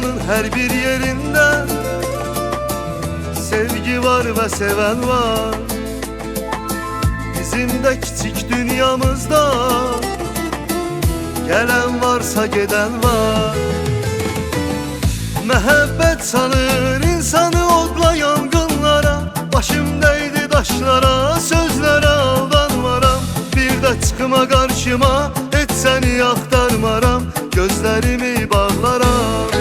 dünyanın her bir yerinde sevgi var ve seven var. Bizim de küçük dünyamızda gelen varsa geden var. Mehabbet sanır insanı odla yangınlara, başım değdi taşlara, sözlere aldanmaram. Bir de çıkma karşıma, et seni aktarmaram, gözlerimi bağlaram.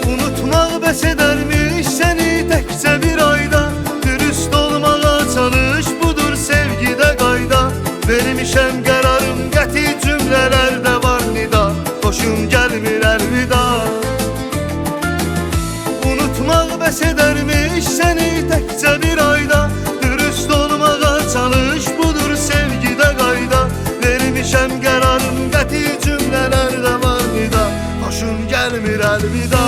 Unutmak bəs edermiş seni tekçe bir ayda, dürüst olmağa çalış, budur sevgide qayda. Vermişəm qərarım, qəti cümlələrdə var nida, hoşum gəlmir əlvida. Unutmaq bəs edermiş seni tekçe bir ayda, dürüst olmağa çalış, budur sevgide qayda. Vermişəm qərarım, qəti cümlələrdə var nida, hoşum gəlmir əlvida.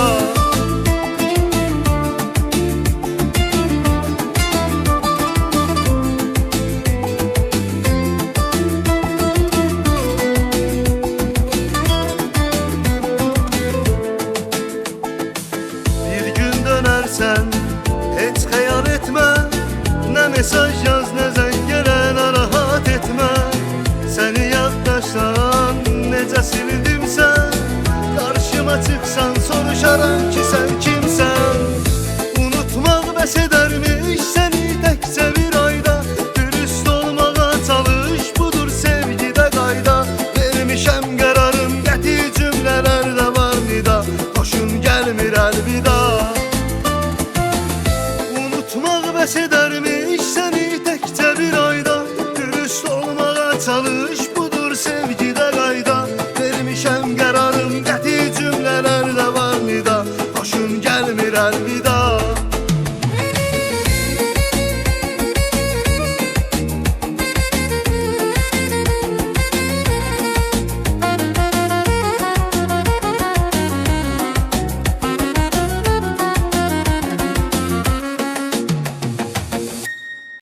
Dönersen hiç xəyal etmə, nə mesaj yaz, nə zəng gələ, narahat etmə. Səni yaddaşdan necə sildimsən, qarşıma çıxsan soruşaram ki sən kimsən. Unutmaq bəs edermiş səni təkcə bir ayda, dürüst olmağa çalış, budur sevgidə qayda. Vermişəm qərarım, qəti cümlələrdə var nida, hoşum gəlmir əlvida. Unutmaq bəs edermiş səni təkcə bir ayda, dürüst olmağa çalış,